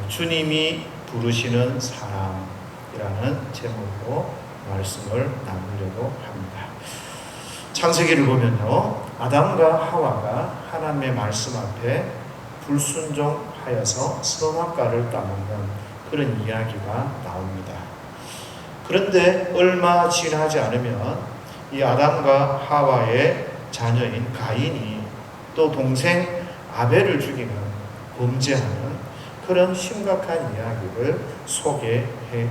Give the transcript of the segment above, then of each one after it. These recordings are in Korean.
주님이 부르시는 사람이라는 제목으로 말씀을 나누려고 합니다. 창세기를 보면요, 아담과 하와가 하나님의 말씀 앞에 불순종하여서 선악과를 따먹는 그런 이야기가 나옵니다. 그런데 얼마 지나지 않으면 이 아담과 하와의 자녀인 가인이 또 동생 아벨을 죽이는 범죄하는 그런 심각한 이야기를 소개해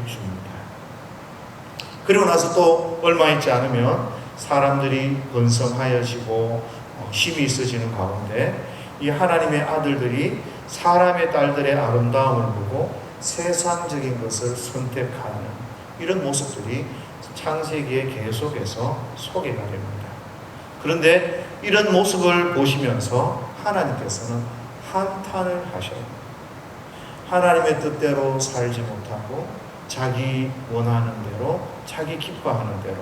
줍니다. 그리고 나서 또 얼마 있지 않으면 사람들이 번성하여지고 힘이 있어지는 가운데 이 하나님의 아들들이 사람의 딸들의 아름다움을 보고 세상적인 것을 선택하는 이런 모습들이 창세기에 계속해서 소개가 됩니다. 그런데 이런 모습을 보시면서 하나님께서는 한탄을 하셔요. 하나님의 뜻대로 살지 못하고 자기 원하는 대로, 자기 기뻐하는 대로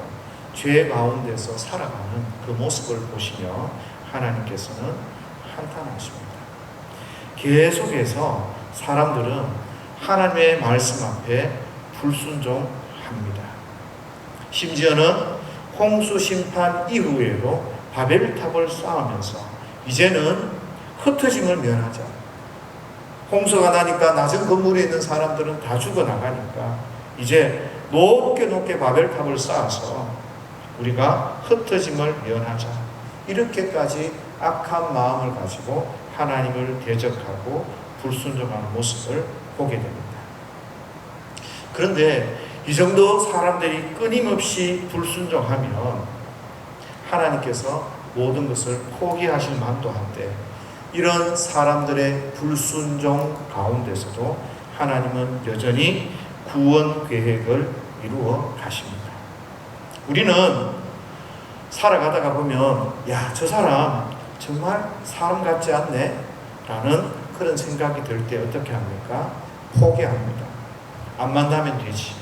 죄 가운데서 살아가는 그 모습을 보시며 하나님께서는 한탄하십니다. 계속해서 사람들은 하나님의 말씀 앞에 불순종합니다. 심지어는 홍수 심판 이후에도 바벨탑을 쌓으면서 이제는 흩어짐을 면하자. 홍수가 나니까 낮은 건물에 있는 사람들은 다 죽어나가니까 이제 높게 바벨탑을 쌓아서 우리가 흩어짐을 면하자. 이렇게까지 악한 마음을 가지고 하나님을 대적하고 불순종하는 모습을 보게 됩니다. 그런데 이 정도 사람들이 끊임없이 불순종하면 하나님께서 모든 것을 포기하실 만도 한데 이런 사람들의 불순종 가운데서도 하나님은 여전히 구원 계획을 이루어 가십니다. 우리는 살아가다가 보면 저 사람 정말 사람 같지 않네 라는 그런 생각이 들 때 어떻게 합니까? 포기합니다. 안 만나면 되지.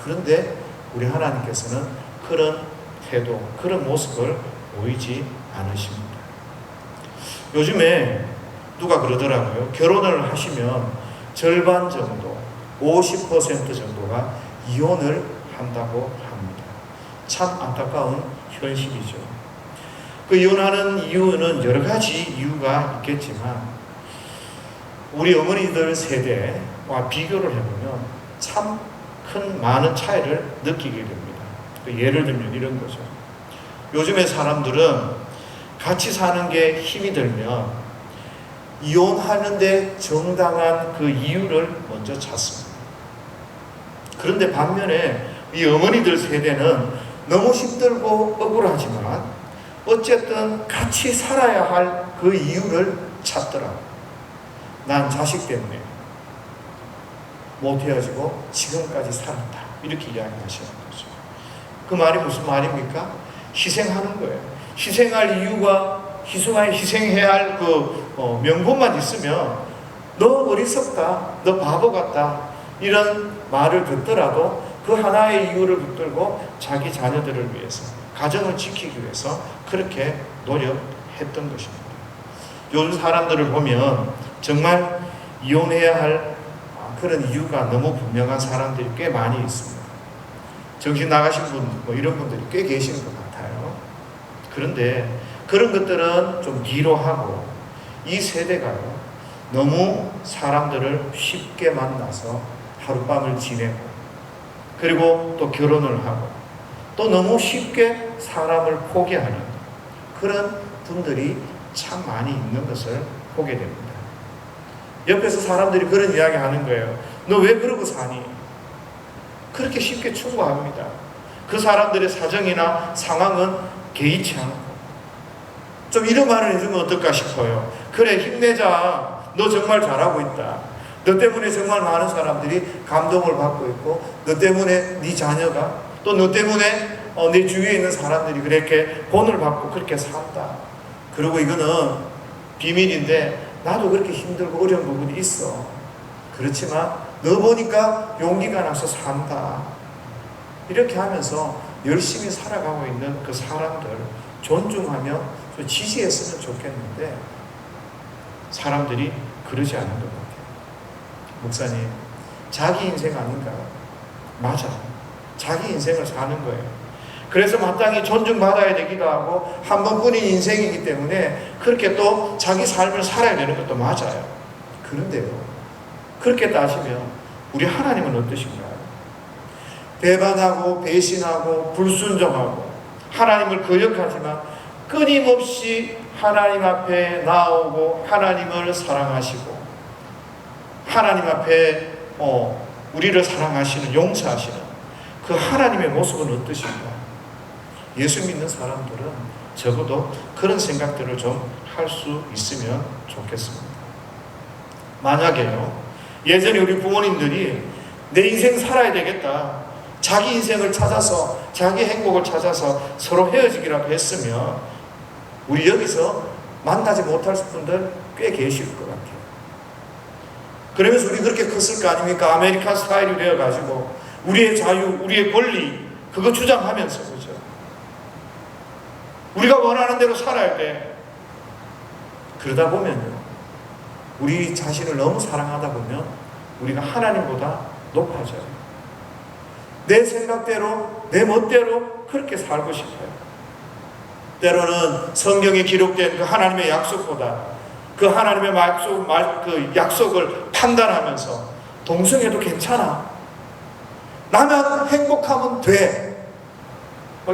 그런데 우리 하나님께서는 그런 태도, 그런 모습을 보이지 않으십니다. 요즘에 누가 그러더라고요. 결혼을 하시면 절반 정도, 50% 정도가 이혼을 한다고 합니다. 참 안타까운 현실이죠. 그 이혼하는 이유는 여러 가지 이유가 있겠지만 우리 어머니들 세대와 비교를 해보면 참 많은 차이를 느끼게 됩니다. 예를 들면 이런 거죠. 요즘의 사람들은 같이 사는 게 힘이 들면 이혼하는데 정당한 그 이유를 먼저 찾습니다. 그런데 반면에 이 어머니들 세대는 너무 힘들고 억울하지만 어쨌든 같이 살아야 할 그 이유를 찾더라고요. 난 자식 때문에 못 헤어지고 지금까지 살았다. 이렇게 이야기하시는 거죠. 그 말이 무슨 말입니까? 희생하는 거예요. 희생할 이유가 희생해야 할 그 명분만 있으면 너 어리석다, 너 바보 같다 이런 말을 듣더라도 그 하나의 이유를 붙들고 자기 자녀들을 위해서 가정을 지키기 위해서 그렇게 노력했던 것입니다. 요즘 사람들을 보면 정말 이혼해야 할 그런 이유가 너무 분명한 사람들이 꽤 많이 있습니다. 정신 나가신 분 이런 분들이 꽤 계시는 것 같아요. 그런데 그런 것들은 좀 뒤로 하고 이 세대가요 너무 사람들을 쉽게 만나서 하룻밤을 지내고 그리고 또 결혼을 하고 또 너무 쉽게 사람을 포기하는 그런 분들이 참 많이 있는 것을 보게 됩니다. 옆에서 사람들이 그런 이야기 하는 거예요. 너 왜 그러고 사니? 그렇게 쉽게 충고합니다. 그 사람들의 사정이나 상황은 개의치 않고 좀 이런 말을 해주면 어떨까 싶어요. 그래 힘내자. 너 정말 잘하고 있다. 너 때문에 정말 많은 사람들이 감동을 받고 있고 너 때문에 네 자녀가 또 너 때문에 내 주위에 있는 사람들이 그렇게 본을 받고 그렇게 산다. 그리고 이거는 비밀인데 나도 그렇게 힘들고 어려운 부분이 있어. 그렇지만 너 보니까 용기가 나서 산다. 이렇게 하면서 열심히 살아가고 있는 그 사람들 존중하며 지지했으면 좋겠는데 사람들이 그러지 않은 것 같아요. 목사님, 자기 인생 아닌가요? 맞아. 자기 인생을 사는 거예요. 그래서 마땅히 존중받아야 되기도 하고 한 번뿐인 인생이기 때문에 그렇게 또 자기 삶을 살아야 되는 것도 맞아요. 그런데요, 그렇게 따지면 우리 하나님은 어떠신가요? 배반하고 배신하고 불순종하고 하나님을 거역하지만 끊임없이 하나님 앞에 나오고 하나님을 사랑하시고 하나님 앞에 우리를 사랑하시는, 용서하시는 그 하나님의 모습은 어떠신가? 예수 믿는 사람들은 적어도 그런 생각들을 좀 할 수 있으면 좋겠습니다. 만약에요, 예전에 우리 부모님들이 내 인생 살아야 되겠다, 자기 인생을 찾아서 자기 행복을 찾아서 서로 헤어지기라도 했으면 우리 여기서 만나지 못할 분들 꽤 계실 것 같아요. 그러면서 우리 그렇게 컸을 거 아닙니까? 아메리칸 스타일이 되어가지고 우리의 자유, 우리의 권리 그거 주장하면서, 그죠? 우리가 원하는 대로 살아야 돼. 그러다 보면요, 우리 자신을 너무 사랑하다 보면 우리가 하나님보다 높아져요. 내 생각대로, 내 멋대로 그렇게 살고 싶어요. 때로는 성경에 기록된 그 하나님의 약속보다 그 하나님의 그 약속을 판단하면서 동성애도 괜찮아, 나만 행복하면 돼,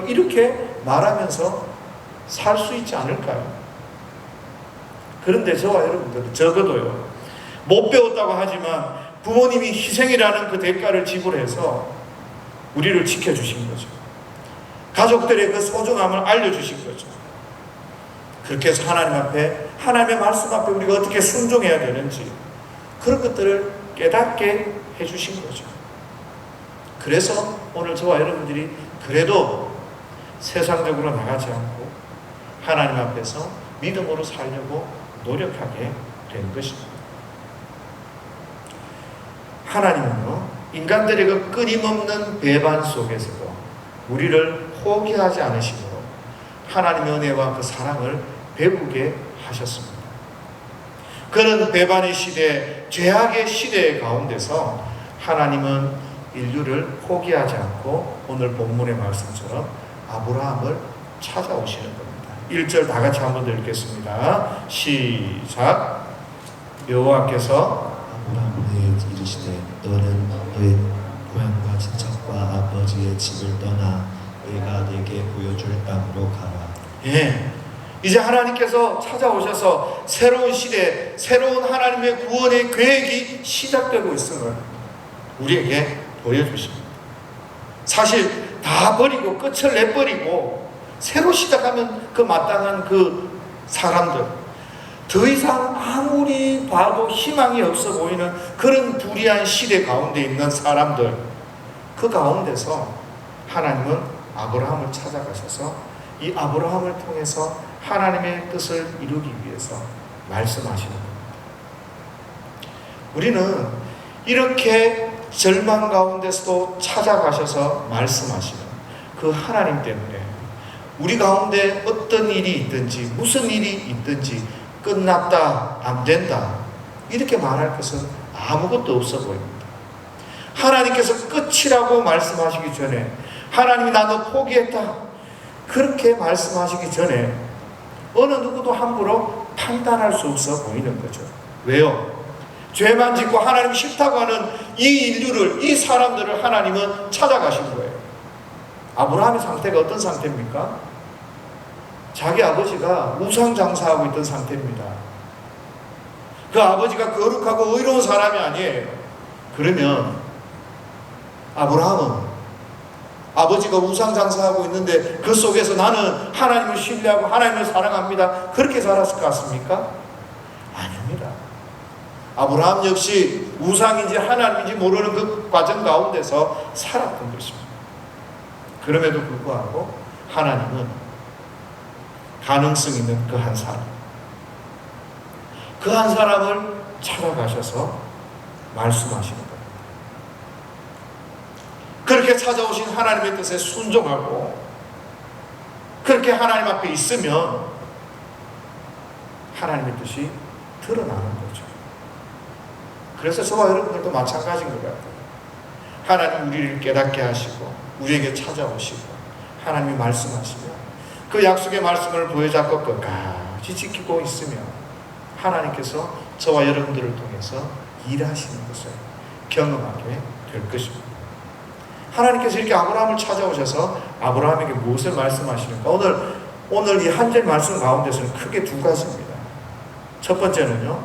이렇게 말하면서 살 수 있지 않을까요? 그런데 저와 여러분들은 적어도요, 못 배웠다고 하지만 부모님이 희생이라는 그 대가를 지불해서 우리를 지켜주신 거죠. 가족들의 그 소중함을 알려주신 거죠. 그렇게 해서 하나님 앞에, 하나님의 말씀 앞에 우리가 어떻게 순종해야 되는지 그런 것들을 깨닫게 해주신 거죠. 그래서 오늘 저와 여러분들이 그래도 세상적으로 나가지 않고 하나님 앞에서 믿음으로 살려고 노력하게 된 것입니다. 하나님은요, 인간들의 그 끊임없는 배반 속에서도 우리를 포기하지 않으시므로 하나님의 은혜와 그 사랑을 배우게 하셨습니다. 그런 배반의 시대, 죄악의 시대 가운데서 하나님은 인류를 포기하지 않고 오늘 본문의 말씀처럼 아브라함을 찾아오시는 겁니다. 1절 다 같이 한번 더 읽겠습니다. 시작. 여호와께서 아브라함에게 이르시되 너는 너의 고향과 친척과 아버지의 집을 떠나 내가 네게 보여줄 땅으로 가라. 예, 이제 하나님께서 찾아오셔서 새로운 시대, 새로운 하나님의 구원의 계획이 시작되고 있음을 우리에게 보여주십니다. 사실 다 버리고 끝을 내버리고 새로 시작하면 그 마땅한 그 사람들, 더 이상 아무리 봐도 희망이 없어 보이는 그런 불의한 시대 가운데 있는 사람들, 그 가운데서 하나님은 아브라함을 찾아가셔서 이 아브라함을 통해서 하나님의 뜻을 이루기 위해서 말씀하시는 겁니다. 우리는 이렇게 절망 가운데서도 찾아가셔서 말씀하시는 그 하나님 때문에 우리 가운데 어떤 일이 있든지 무슨 일이 있든지 끝났다, 안 된다 이렇게 말할 것은 아무것도 없어 보입니다. 하나님께서 끝이라고 말씀하시기 전에, 하나님이 나도 포기했다 그렇게 말씀하시기 전에 어느 누구도 함부로 판단할 수 없어 보이는 거죠. 왜요? 죄만 짓고 하나님 싫다고 하는 이 인류를, 이 사람들을 하나님은 찾아가신 거예요. 아브라함의 상태가 어떤 상태입니까? 자기 아버지가 우상 장사하고 있던 상태입니다. 그 아버지가 거룩하고 의로운 사람이 아니에요. 그러면 아브라함은 아버지가 우상 장사하고 있는데 그 속에서 나는 하나님을 신뢰하고 하나님을 사랑합니다 그렇게 살았을 것 같습니까? 아닙니다. 아브라함 역시 우상인지 하나님인지 모르는 그 과정 가운데서 살았던 것입니다. 그럼에도 불구하고 하나님은 가능성 있는 그 한 사람, 그 한 사람을 찾아가셔서 말씀하시는 겁니다. 그렇게 찾아오신 하나님의 뜻에 순종하고 그렇게 하나님 앞에 있으면 하나님의 뜻이 드러나는 거죠. 그래서 저와 여러분들도 마찬가지인 것 같아요. 하나님 우리를 깨닫게 하시고 우리에게 찾아오시고 하나님이 말씀하시면 그 약속의 말씀을 부여잡고 끝까지 지키고 있으면 하나님께서 저와 여러분들을 통해서 일하시는 것을 경험하게 될 것입니다. 하나님께서 이렇게 아브라함을 찾아오셔서 아브라함에게 무엇을 말씀하시는가? 오늘 이 한 절 말씀 가운데서는 크게 두 가지입니다. 첫 번째는요,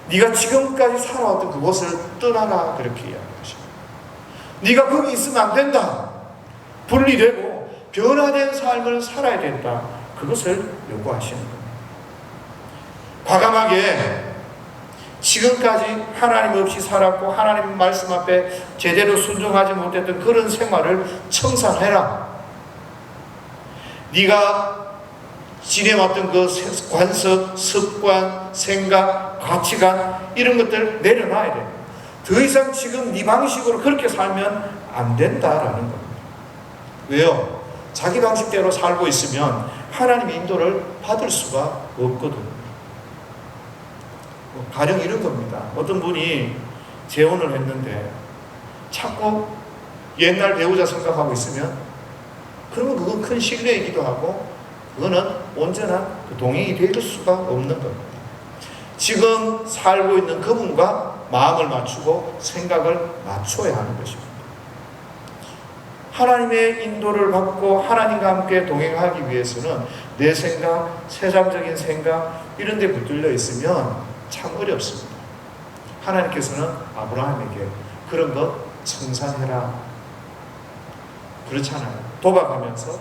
네가 지금까지 살아왔던 그곳을 떠나라, 그렇게 이야기하십니다. 네가 거기 있으면 안 된다. 분리되고 변화된 삶을 살아야 된다. 그것을 요구하시는 겁니다. 과감하게 지금까지 하나님 없이 살았고 하나님 말씀 앞에 제대로 순종하지 못했던 그런 생활을 청산해라. 네가 지내왔던 그 관습, 습관, 생각, 가치관 이런 것들 내려놔야 돼. 더 이상 지금 네 방식으로 그렇게 살면 안 된다라는 겁니다. 왜요? 자기 방식대로 살고 있으면 하나님의 인도를 받을 수가 없거든요. 가령 이런 겁니다. 어떤 분이 재혼을 했는데 자꾸 옛날 배우자 생각하고 있으면 그러면 그건 큰 신뢰이기도 하고 그거는 온전한 동행이 될 수가 없는 겁니다. 지금 살고 있는 그분과 마음을 맞추고 생각을 맞춰야 하는 것입니다. 하나님의 인도를 받고 하나님과 함께 동행하기 위해서는 내 생각, 세상적인 생각 이런 데 붙들려 있으면 참 어렵습니다. 하나님께서는 아브라함에게 그런 것 청산해라. 그렇잖아요. 도박하면서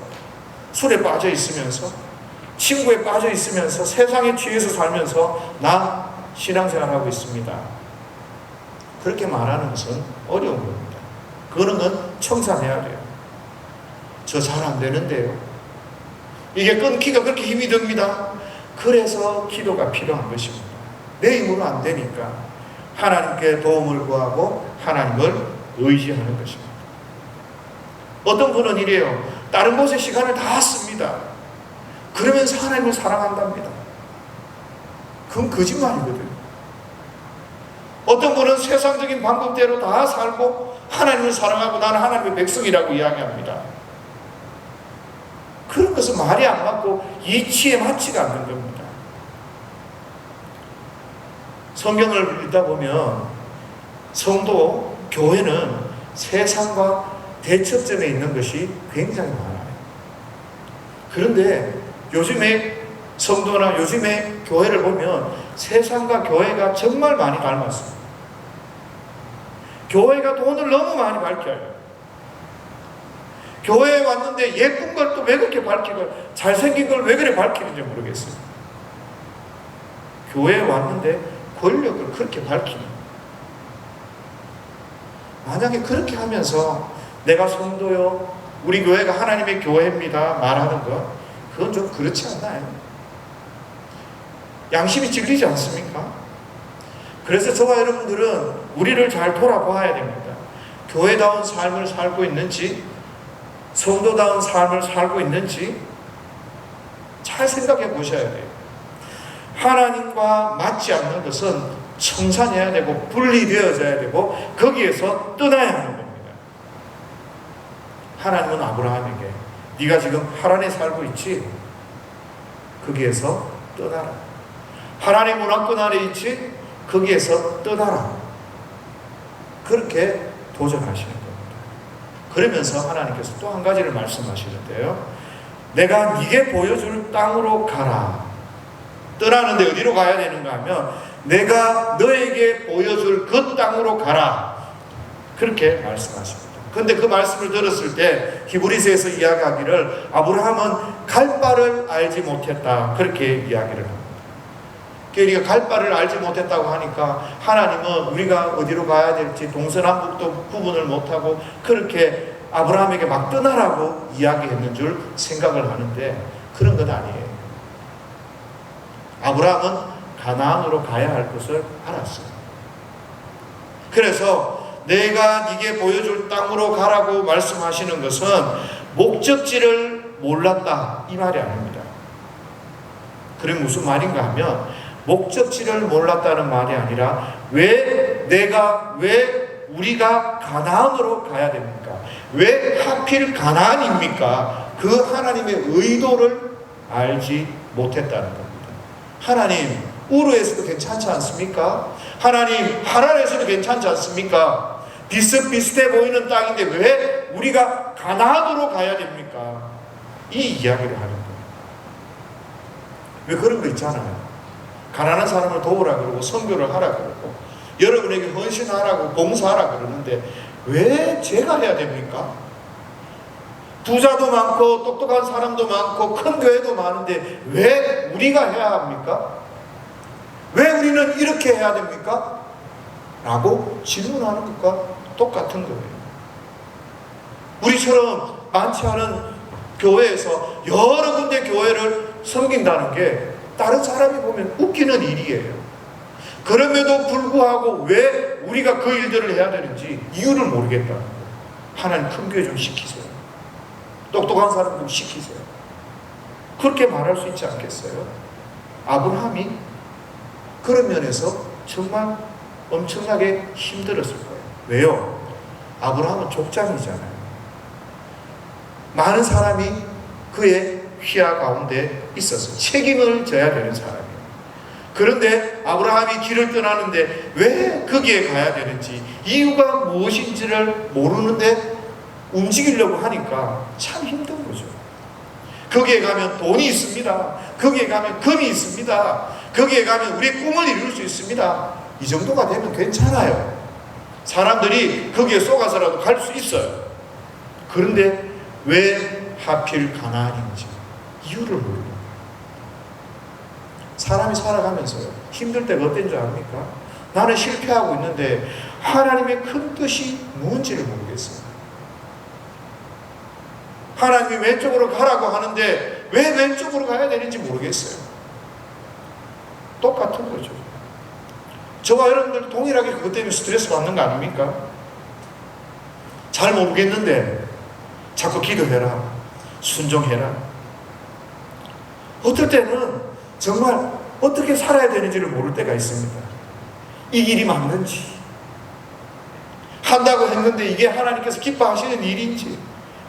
술에 빠져 있으면서 친구에 빠져 있으면서 세상에 취해서 살면서 나 신앙생활하고 있습니다. 그렇게 말하는 것은 어려운 겁니다. 그런 건 청산해야 돼요. 저 잘 안 되는데요. 이게 끊기가 그렇게 힘이 듭니다. 그래서 기도가 필요한 것입니다. 내 힘으로 안 되니까 하나님께 도움을 구하고 하나님을 의지하는 것입니다. 어떤 분은 이래요. 다른 곳에 시간을 다 씁니다. 그러면서 하나님을 사랑한답니다. 그건 거짓말이거든요. 어떤 분은 세상적인 방법대로 다 살고 하나님을 사랑하고 나는 하나님의 백성이라고 이야기합니다. 그런 것은 말이 안 맞고 이치에 맞지가 않는 겁니다. 성경을 읽다 보면 성도, 교회는 세상과 대척점에 있는 것이 굉장히 많아요. 그런데 요즘에 성도나 요즘에 교회를 보면 세상과 교회가 정말 많이 닮았어요. 교회가 돈을 너무 많이 밝혀요. 교회에 왔는데 예쁜 걸 또 왜 그렇게 밝히고 잘생긴 걸 왜 그래 밝히는지 모르겠어요. 교회에 왔는데 권력을 그렇게 밝히는. 만약에 그렇게 하면서 내가 성도요, 우리 교회가 하나님의 교회입니다 말하는 거, 그건 좀 그렇지 않나요? 양심이 찔리지 않습니까? 그래서 저와 여러분들은 우리를 잘 돌아봐야 됩니다. 교회다운 삶을 살고 있는지, 성도다운 삶을 살고 있는지 잘 생각해 보셔야 돼요. 하나님과 맞지 않는 것은 청산해야 되고 분리되어져야 되고 거기에서 떠나야 하는 겁니다. 하나님은 아브라함에게 네가 지금 하란에 살고 있지? 거기에서 떠나라. 하란의 문화권 아래 있지? 거기에서 떠나라. 그렇게 도전하시는 겁니다. 그러면서 하나님께서 또 한 가지를 말씀하시는데요. 내가 네게 보여줄 땅으로 가라. 떠나는데 어디로 가야 되는가 하면 내가 너에게 보여줄 그 땅으로 가라. 그렇게 말씀하십니다. 그런데 그 말씀을 들었을 때 히브리서에서 이야기하기를 아브라함은 갈 바를 알지 못했다. 그렇게 이야기를 합니다. 그러니까 갈 바를 알지 못했다고 하니까 하나님은 우리가 어디로 가야 될지 동서남북도 구분을 못하고 그렇게 아브라함에게 막 떠나라고 이야기했는 줄 생각을 하는데 그런 건 아니에요. 아브라함은 가나안으로 가야 할 것을 알았어요. 그래서 내가 네게 보여줄 땅으로 가라고 말씀하시는 것은 목적지를 몰랐다 이 말이 아닙니다. 그게 무슨 말인가 하면 목적지를 몰랐다는 말이 아니라 왜 왜 우리가 가나안으로 가야 됩니까? 왜 하필 가나안입니까? 그 하나님의 의도를 알지 못했다는 겁니다. 하나님, 우르에서도 괜찮지 않습니까? 하나님, 하란에서도 괜찮지 않습니까? 비슷비슷해 보이는 땅인데 왜 우리가 가나안으로 가야 됩니까? 이 이야기를 하는 거예요. 왜 그런 거 있잖아요. 가난한 사람을 도우라 그러고 선교를 하라 그러고 여러분에게 헌신하라고 봉사하라 그러는데 왜 제가 해야 됩니까? 부자도 많고 똑똑한 사람도 많고 큰 교회도 많은데 왜 우리가 해야 합니까? 왜 우리는 이렇게 해야 됩니까? 라고 질문하는 것과 똑같은 거예요. 우리처럼 많지 않은 교회에서 여러 군데 교회를 섬긴다는 게 다른 사람이 보면 웃기는 일이에요. 그럼에도 불구하고 왜 우리가 그 일들을 해야 되는지 이유를 모르겠다는 거예요. 하나님, 큰 교회 좀 시키세요. 똑똑한 사람 좀 시키세요. 그렇게 말할 수 있지 않겠어요? 아브라함이 그런 면에서 정말 엄청나게 힘들었을 거예요. 왜요? 아브라함은 족장이잖아요. 많은 사람이 그의 휘하 가운데 있어서 책임을 져야 되는 사람이에요. 그런데 아브라함이 길을 떠나는데 왜 거기에 가야 되는지, 이유가 무엇인지를 모르는데 움직이려고 하니까 참 힘든 거죠. 거기에 가면 돈이 있습니다. 거기에 가면 금이 있습니다. 거기에 가면 우리의 꿈을 이룰 수 있습니다. 이 정도가 되면 괜찮아요. 사람들이 거기에 쏘가서라도 갈 수 있어요. 그런데 왜 하필 가나안인지 이유를 모르는 거예요. 사람이 살아가면서요, 힘들 때가 어떤 줄 압니까? 나는 실패하고 있는데 하나님의 큰 뜻이 뭔지를 모르겠어요. 하나님이 왼쪽으로 가라고 하는데 왜 왼쪽으로 가야 되는지 모르겠어요. 똑같은 거죠. 저와 여러분들 동일하게 그것 때문에 스트레스 받는 거 아닙니까? 잘 모르겠는데 자꾸 기도해라, 순종해라. 어떨 때는 정말 어떻게 살아야 되는지를 모를 때가 있습니다. 이 일이 맞는지, 한다고 했는데 이게 하나님께서 기뻐하시는 일인지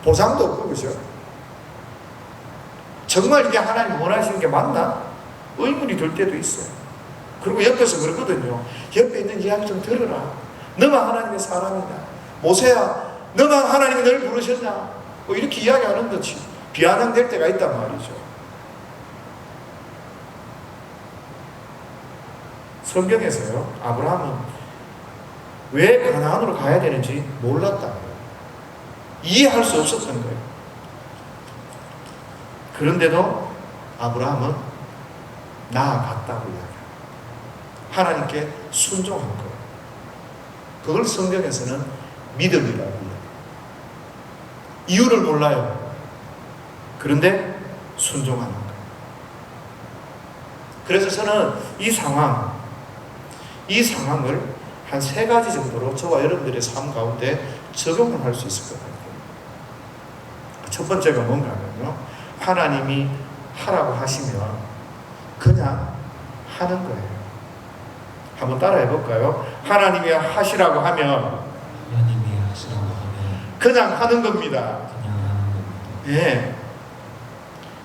보상도 없고, 그죠? 정말 이게 하나님 원하시는 게 맞나? 의문이 들 때도 있어요. 그리고 옆에서 그러거든요. 옆에 있는 이야기 좀 들어라. 너만 하나님의 사람이다. 모세야, 너만 하나님이 널 부르셨나? 뭐 이렇게 이야기하는 듯이 비아냥될 때가 있단 말이죠. 성경에서요, 아브라함은 왜 가나안으로 가야 되는지 몰랐다는 거예요. 이해할 수 없었던 거예요. 그런데도 아브라함은 나아갔다고 이야기해요. 하나님께 순종한 거예요. 그걸 성경에서는 믿음이라고 해요. 이유를 몰라요. 그런데 순종하는 거예요. 그래서 저는 이 상황을 한 3가지 정도로 저와 여러분들의 삶 가운데 적용을 할 수 있을 것 같아요. 첫 번째가 뭔가 하면요, 하나님이 하라고 하시면 그냥 하는 거예요. 한번 따라해 볼까요? 하나님이 하시라고 하면 그냥 하는 겁니다. 예.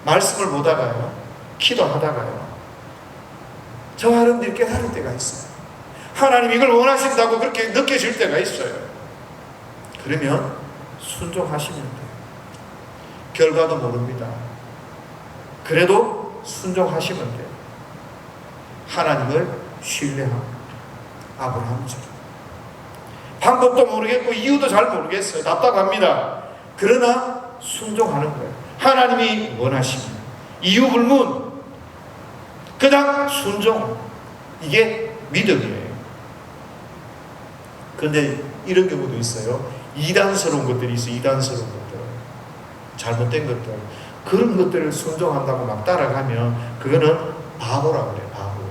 말씀을 보다가요, 기도하다가요, 저와 여러분들이 깨달을 때가 있어요. 하나님 이걸 원하신다고 그렇게 느껴질 때가 있어요. 그러면 순종하시면 돼요. 결과도 모릅니다. 그래도 순종하시면 돼요. 하나님을 신뢰하고, 아브라함처럼. 방법도 모르겠고 이유도 잘 모르겠어요. 답답합니다. 그러나 순종하는 거예요. 하나님이 원하시면 이유 불문, 그냥 순종. 이게 믿음이에요. 그런데 이런 경우도 있어요. 이단스러운 것들이 있어요. 이단스러운 것들, 잘못된 것들, 그런 것들을 순종한다고 막 따라가면 그거는 바보라고 그래요. 바보.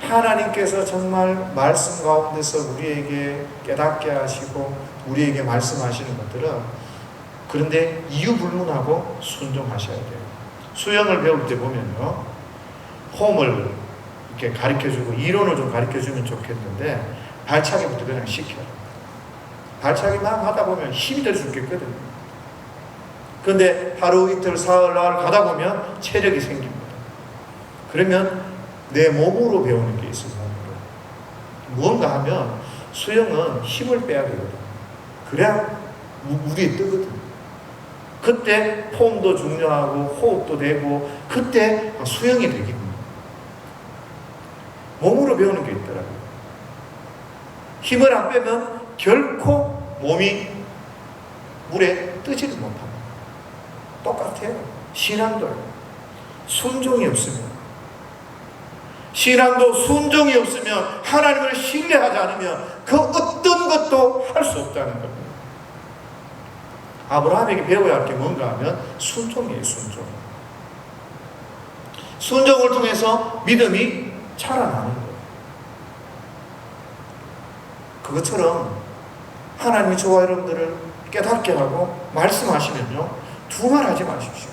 하나님께서 정말 말씀 가운데서 우리에게 깨닫게 하시고 우리에게 말씀하시는 것들은, 그런데 이유 불문하고 순종하셔야 돼요. 수영을 배울 때 보면요, 홈을 이렇게 가르쳐주고 이론을 좀 가르쳐주면 좋겠는데 발차기부터 그냥 시켜요. 발차기만 하다 보면 힘이 들 수 있겠거든요. 그런데 하루 이틀 사흘 날 가다 보면 체력이 생깁니다. 그러면 내 몸으로 배우는 게 있어요. 무언가 하면 수영은 힘을 빼야 되거든요. 그래야 물이 뜨거든요. 그때 폼도 중요하고 호흡도 되고 그때 수영이 되거든요. 몸으로 배우는 게 있더라고요. 힘을 안 빼면 결코 몸이 물에 뜨지를 못합니다. 똑같아요. 신앙도요. 순종이 없으면, 신앙도 순종이 없으면, 하나님을 신뢰하지 않으면 그 어떤 것도 할 수 없다는 겁니다. 아브라함에게 배워야 할 게 뭔가 하면 순종이에요. 순종. 순종을 통해서 믿음이 자라나는 거예요. 그것처럼 하나님이 저와 여러분들을 깨닫게 하고 말씀하시면요, 두말 하지 마십시오.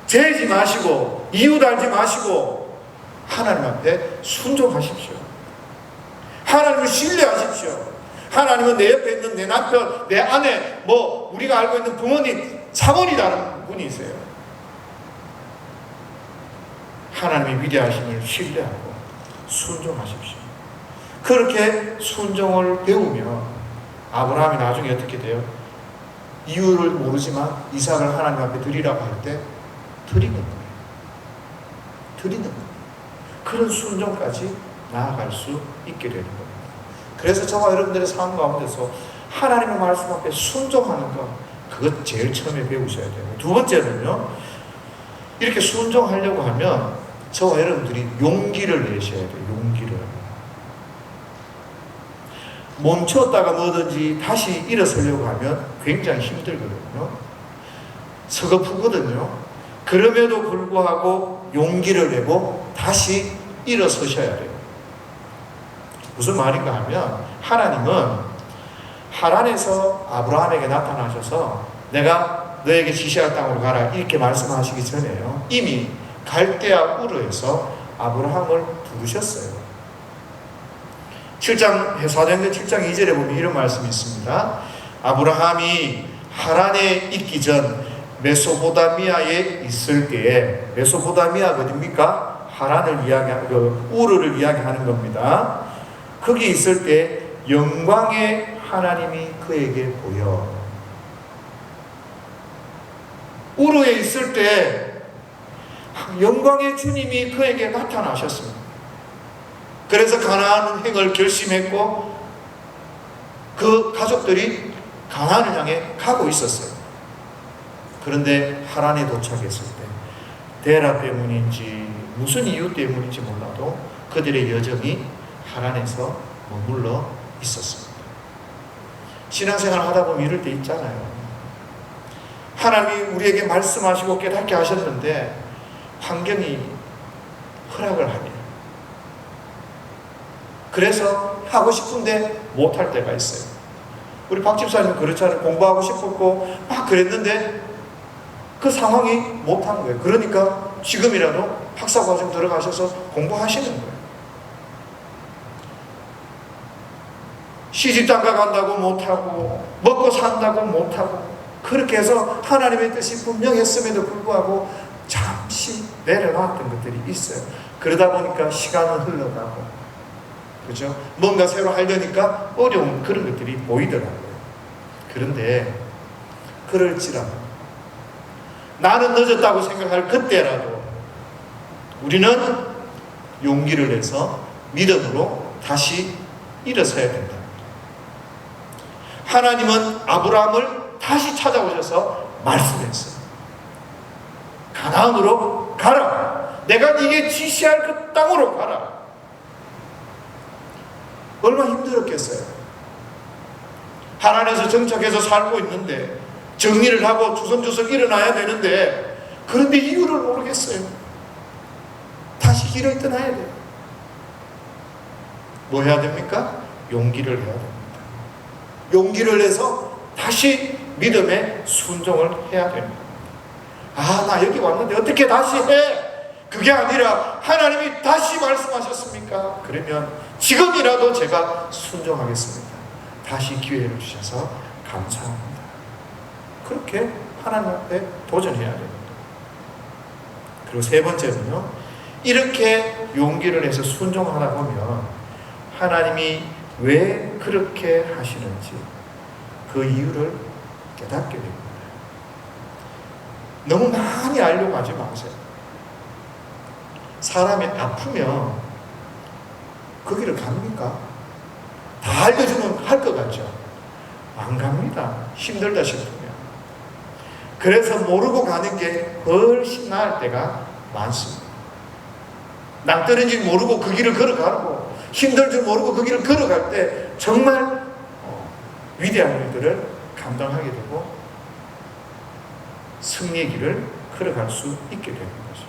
죄지 마시고 이유 달지 마시고 하나님 앞에 순종하십시오. 하나님을 신뢰하십시오. 하나님은 내 옆에 있는 내 남편, 내 아내, 우리가 알고 있는 부모님, 차원이라는 분이세요. 하나님의 위대하심을 신뢰하고 순종하십시오. 그렇게 순종을 배우면 아브라함이 나중에 어떻게 돼요? 이유를 모르지만 이삭을 하나님 앞에 드리라고 할 때 드리는 거예요. 드리는 거예요. 그런 순종까지 나아갈 수 있게 되는 겁니다. 그래서 저와 여러분들의 삶 가운데서 하나님의 말씀 앞에 순종하는 것, 그것 제일 처음에 배우셔야 돼요. 두 번째는요, 이렇게 순종하려고 하면 저와 여러분들이 용기를 내셔야 돼요. 용기를. 멈췄다가 뭐든지 다시 일어서려고 하면 굉장히 힘들거든요. 서글프거든요. 그럼에도 불구하고 용기를 내고 다시 일어서셔야 돼요. 무슨 말인가 하면 하나님은 하란에서 아브라함에게 나타나셔서 내가 너에게 지시할 땅으로 가라 이렇게 말씀하시기 전에요, 이미 갈대아 우르에서 아브라함을 부르셨어요. 7장 사도행전 7장 2절에 보면 이런 말씀이 있습니다. 아브라함이 하란에 있기 전 메소포타미아에 있을 때에, 메소포타미아가 어딥니까? 하란을 이야기하는, 우르를 이야기하는 겁니다. 거기 있을 때 영광의 하나님이 그에게 보여. 우르에 있을 때 영광의 주님이 그에게 나타나셨습니다. 그래서 가나안 행을 결심했고 그 가족들이 가나안을 향해 가고 있었어요. 그런데 하란에 도착했을 때 데라 때문인지 무슨 이유 때문인지 몰라도 그들의 여정이 하란에서 머물러 있었습니다. 신앙생활 하다 보면 이럴 때 있잖아요. 하나님이 우리에게 말씀하시고 깨닫게 하셨는데 환경이 허락을 하네요. 그래서 하고 싶은데 못할 때가 있어요. 우리 박 집사님은 그렇잖아요. 공부하고 싶었고 막 그랬는데 그 상황이 못한 거예요. 그러니까 지금이라도 학사과정 들어가셔서 공부하시는 거예요. 시집장가 간다고 못하고 먹고 산다고 못하고 그렇게 해서 하나님의 뜻이 분명했음에도 불구하고 잠시 내려놨던 것들이 있어요. 그러다 보니까 시간은 흘러가고, 그죠? 뭔가 새로 하려니까 어려운 그런 것들이 보이더라고요. 그런데 그럴지라도 나는 늦었다고 생각할 그때라도 우리는 용기를 내서 믿음으로 다시 일어서야 된다. 하나님은 아브라함을 다시 찾아오셔서 말씀했어요. 가나안으로 가라. 내가 네게 지시할 그 땅으로 가라. 얼마나 힘들었겠어요. 하란에서 정착해서 살고 있는데 정리를 하고 주섬주섬 일어나야 되는데 그런데 이유를 모르겠어요. 다시 길을 떠나야 돼요. 뭐 해야 됩니까? 용기를 해야 됩니다. 용기를 내서 다시 믿음의 순종을 해야 됩니다. 아, 나 여기 왔는데 어떻게 다시 해? 그게 아니라 하나님이 다시 말씀하셨습니까? 그러면 지금이라도 제가 순종하겠습니다. 다시 기회를 주셔서 감사합니다. 그렇게 하나님 앞에 도전해야 됩니다. 그리고 세 번째는요, 이렇게 용기를 내서 순종하다 보면 하나님이 왜 그렇게 하시는지 그 이유를 깨닫게 됩니다. 너무 많이 알려고 하지 마세요. 사람이 아프면 그 길을 갑니까? 다 알려주면 할 것 같죠? 안 갑니다. 힘들다 싶으면. 그래서 모르고 가는 게 훨씬 나을 때가 많습니다. 낭떠러진 줄 모르고 그 길을 걸어가고 힘들 줄 모르고 그 길을 걸어갈 때 정말 위대한 일들을 감당하게 되고 승리의 길을 걸어갈 수 있게 되는 거죠.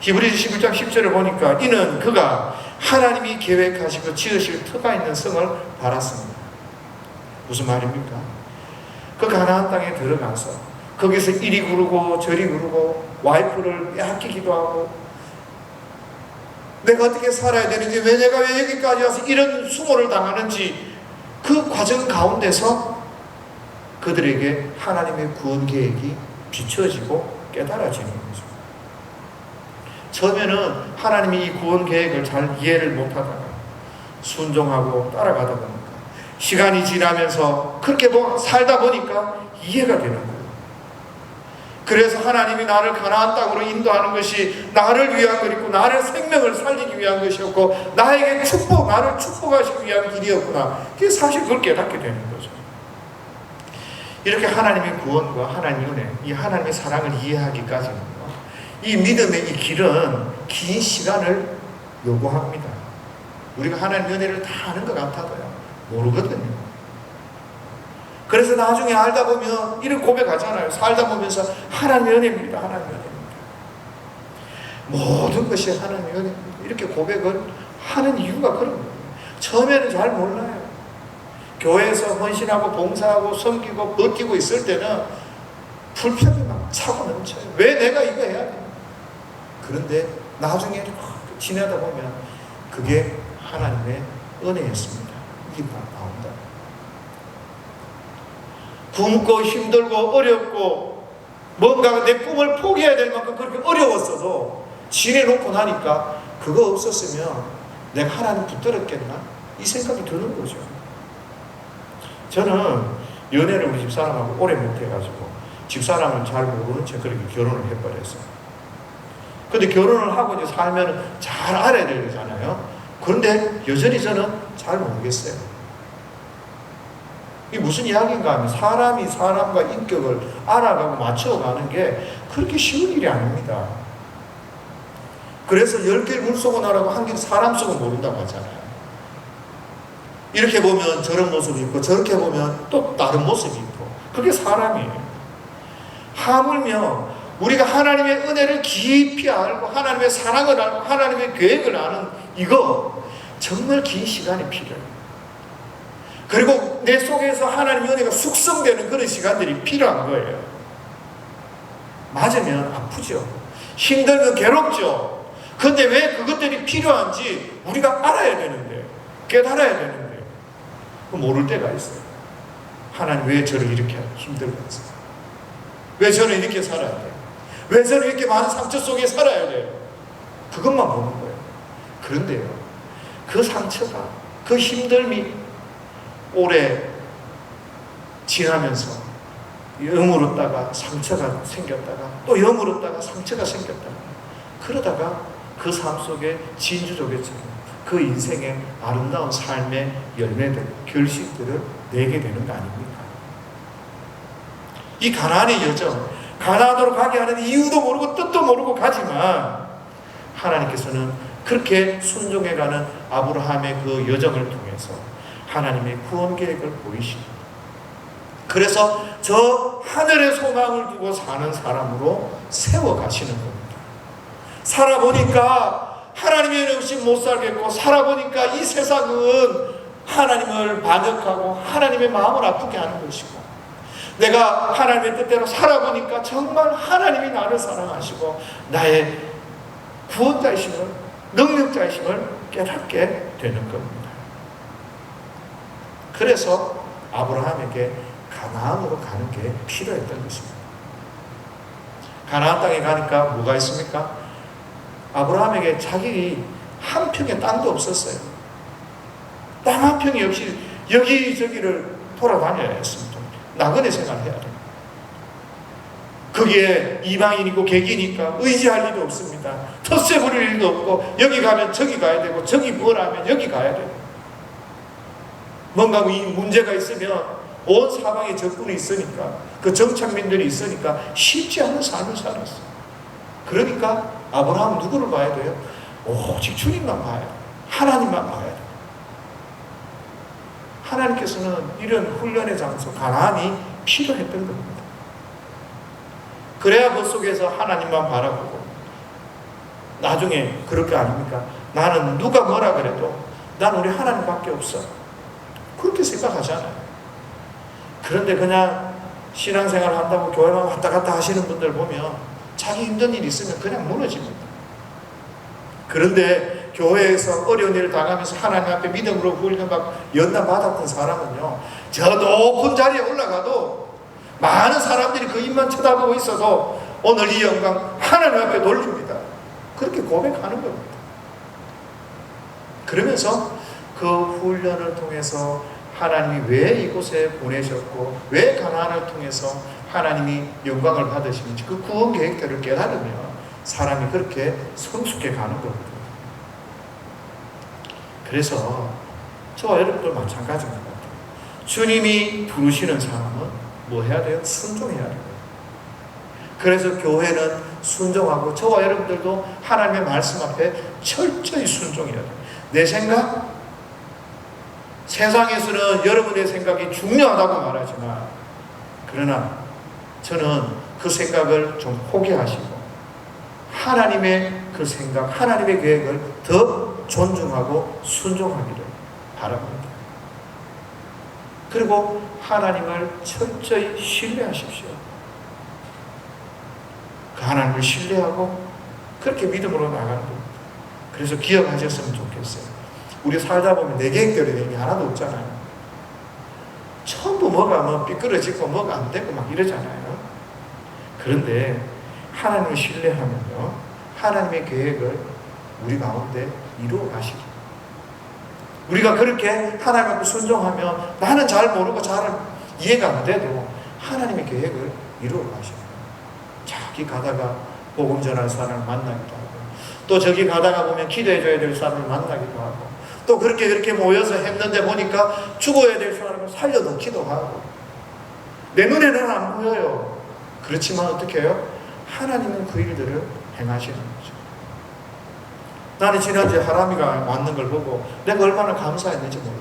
히브리서 11장 10절을 보니까 이는 그가 하나님이 계획하시고 지으실 터가 있는 성을 바랐습니다. 무슨 말입니까? 그 가나안 땅에 들어가서 거기서 이리 구르고 저리 구르고 와이프를 빼앗기기도 하고 내가 어떻게 살아야 되는지 왜 내가 왜 여기까지 와서 이런 수모를 당하는지 그 과정 가운데서 그들에게 하나님의 구원 계획이 비춰지고 깨달아지는 거죠. 처음에는 하나님이 이 구원 계획을 잘 이해를 못하다가 순종하고 따라가다 보니까 시간이 지나면서 그렇게 살다 보니까 이해가 되는 거예요. 그래서 하나님이 나를 가나안 땅으로 인도하는 것이 나를 위한 것이고 나를 생명을 살리기 위한 것이었고 나에게 나를 축복하시기 위한 길이었구나. 그게 사실 그걸 깨닫게 되는 거죠. 이렇게 하나님의 구원과 하나님의 은혜, 이 하나님의 사랑을 이해하기까지는 이 믿음의 이 길은 긴 시간을 요구합니다. 우리가 하나님의 은혜를 다 아는 것 같아도요, 모르거든요. 그래서 나중에 알다 보면 이렇게 고백하잖아요. 살다 보면서 하나님의 은혜입니다. 하나님의 은혜입니다. 모든 것이 하나님의 은혜입니다. 이렇게 고백을 하는 이유가 그런 거예요. 처음에는 잘 몰라요. 교회에서 헌신하고 봉사하고 섬기고 버티고 있을 때는 불평이 막 차고 넘쳐요. 왜 내가 이거 해야 돼? 그런데 나중에 지내다 보면 그게 하나님의 은혜였습니다. 이게 나온다. 굶고 힘들고 어렵고 뭔가 내 꿈을 포기해야 될 만큼 그렇게 어려웠어도 지내놓고 나니까 그거 없었으면 내가 하나님 붙들었겠나? 이 생각이 드는 거죠. 저는 연애를 우리 집사람하고 오래 못해가지고 집사람을 잘 모르는 채 그렇게 결혼을 해버렸어요. 근데 결혼을 하고 이제 살면 잘 알아야 되잖아요. 그런데 여전히 저는 잘 모르겠어요. 이게 무슨 이야기인가 하면 사람이 사람과 인격을 알아가고 맞춰가는 게 그렇게 쉬운 일이 아닙니다. 그래서 10개를 물속은 알아도 한 개를 사람 속은 모른다고 하잖아요. 이렇게 보면 저런 모습이 있고 저렇게 보면 또 다른 모습이 있고 그게 사람이에요. 하물며 우리가 하나님의 은혜를 깊이 알고 하나님의 사랑을 알고 하나님의 계획을 아는 이거 정말 긴 시간이 필요해요. 그리고 내 속에서 하나님의 은혜가 숙성되는 그런 시간들이 필요한 거예요. 맞으면 아프죠. 힘들면 괴롭죠. 그런데 왜 그것들이 필요한지 우리가 알아야 되는데 깨달아야 되는데 모를 때가 있어요. 하나님 왜 저를 이렇게 힘들게 하세요? 왜 저는 이렇게 살아야 돼요? 왜 저는 이렇게 많은 상처 속에 살아야 돼요? 그것만 보는 거예요. 그런데요, 그 상처가, 그 힘듦이 오래 지나면서 여물었다가 상처가 생겼다가 또 여물었다가 상처가 생겼다가 그러다가 그 삶 속에 진주조개처럼 그 인생의 아름다운 삶의 열매들, 결실들을 내게 되는 거 아닙니까? 이 가나안의 여정, 가나안으로 가게 하는 이유도 모르고 뜻도 모르고 가지만 하나님께서는 그렇게 순종해가는 아브라함의 그 여정을 통해서 하나님의 구원 계획을 보이십니다. 그래서 저 하늘의 소망을 두고 사는 사람으로 세워가시는 겁니다. 살아보니까 하나님의 은혜 없이 못 살겠고 살아보니까 이 세상은 하나님을 반역하고 하나님의 마음을 아프게 하는 것이고 내가 하나님의 뜻대로 살아보니까 정말 하나님이 나를 사랑하시고 나의 구원자이심을, 능력자이심을 깨닫게 되는 겁니다. 그래서 아브라함에게 가나안으로 가는 게 필요했던 것입니다. 가나안 땅에 가니까 뭐가 있습니까? 아브라함에게 자기 한 평의 땅도 없었어요. 땅 한 평이 없이 여기저기를 돌아다녀야 했습니다. 나그네 생활해야 돼요. 거기에 이방인이고 객이니까 의지할 일도 없습니다. 텃세 부릴 일도 없고 여기 가면 저기 가야 되고 저기 뭘 하면 여기 가야 되고 뭔가 이 문제가 있으면 온 사방에 적군이 있으니까 그 정착민들이 있으니까 쉽지 않은 삶을 살았어요. 그러니까 아브라함은 누구를 봐야 돼요? 오직 주님만 봐야 돼요. 하나님만 봐야 돼요. 하나님께서는 이런 훈련의 장소 가나안이 필요했던 겁니다. 그래야 그 속에서 하나님만 바라보고 나중에 그럴 거 아닙니까? 나는 누가 뭐라 그래도 난 우리 하나님밖에 없어. 그렇게 생각하잖아요. 그런데 그냥 신앙생활 한다고 교회만 왔다 갔다 하시는 분들 보면 자기 힘든 일 있으면 그냥 무너집니다. 그런데 교회에서 어려운 일을 당하면서 하나님 앞에 믿음으로 훈련받고 연단받았던 사람은요, 저 높은 자리에 올라가도 많은 사람들이 그 입만 쳐다보고 있어도 오늘 이 영광 하나님 앞에 돌립니다. 그렇게 고백하는 겁니다. 그러면서 그 훈련을 통해서 하나님이 왜 이곳에 보내셨고 왜 가나안을 통해서 하나님이 영광을 받으시는지 그 구원 계획들을 깨달으면 사람이 그렇게 성숙해 가는 겁니다. 그래서 저와 여러분들 마찬가지인 것 같아요. 주님이 부르시는 사람은 뭐 해야 돼요? 순종해야 돼요. 그래서 교회는 순종하고 저와 여러분들도 하나님의 말씀 앞에 철저히 순종해야 돼요. 내 생각? 세상에서는 여러분의 생각이 중요하다고 말하지만 그러나 저는 그 생각을 좀 포기하시고 하나님의 그 생각, 하나님의 계획을 더 존중하고 순종하기를 바랍니다. 그리고 하나님을 철저히 신뢰하십시오. 그 하나님을 신뢰하고 그렇게 믿음으로 나가는 겁니다. 그래서 기억하셨으면 좋겠어요. 우리 살다 보면 내 계획대로 되는 게 하나도 없잖아요. 전부 뭐가 뭐 삐뚤어지고 뭐가 안 되고 막 이러잖아요. 그런데 하나님을 신뢰하면요, 하나님의 계획을 우리 가운데 이루어 가시기. 우리가 그렇게 하나님 앞에 순종하면 나는 잘 모르고 잘 이해가 안 돼도 하나님의 계획을 이루어 가십니다. 저기 가다가 복음 전할 사람을 만나기도 하고 또 저기 가다가 보면 기도해줘야 될 사람을 만나기도 하고 또 그렇게 모여서 했는데 보니까 죽어야 될 사람을 살려놓기도 하고 내 눈에는 안 보여요. 그렇지만 어떻게 해요? 하나님은 그 일들을 행하시는 거죠. 나는 지난주에 하람이가 왔는 걸 보고 내가 얼마나 감사했는지 몰라요.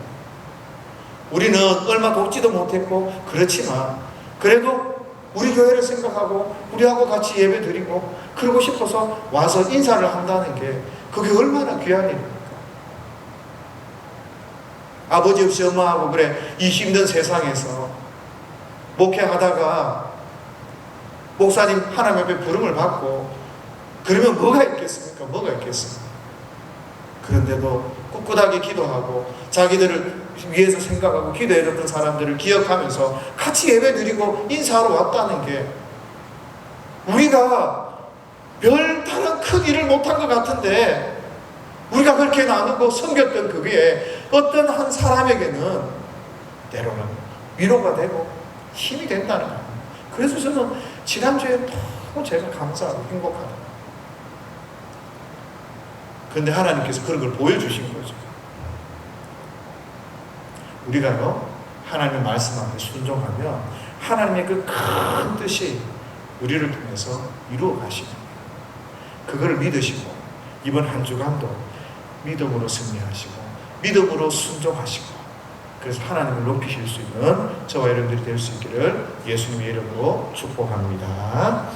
우리는 얼마 돕지도 못했고 그렇지만 그래도 우리 교회를 생각하고 우리하고 같이 예배 드리고 그러고 싶어서 와서 인사를 한다는 게 그게 얼마나 귀한 일입니까? 아버지 없이 엄마하고 그래 이 힘든 세상에서 목회하다가 목사님 하나님 앞에 부름을 받고 그러면 뭐가 있겠습니까? 뭐가 있겠습니까? 그런데도 꿋꿋하게 기도하고 자기들을 위해서 생각하고 기도해줬던 사람들을 기억하면서 같이 예배 드리고 인사하러 왔다는 게 우리가 별 다른 큰 일을 못한 것 같은데 우리가 그렇게 나누고 섬겼던 그게 어떤 한 사람에게는 때로는 위로가 되고 힘이 된다는 거예요. 그래서 저는 지난주에 너무 제가 감사하고 행복하다. 그런데 하나님께서 그런 걸 보여주신 거죠. 우리가요, 하나님의 말씀 앞에 순종하면 하나님의 그 큰 뜻이 우리를 통해서 이루어 가시는 거예요. 그걸 믿으시고 이번 한 주간도 믿음으로 승리하시고 믿음으로 순종하시고 그래서 하나님을 높이실 수 있는 저와 여러분들이 될 수 있기를 예수님의 이름으로 축복합니다.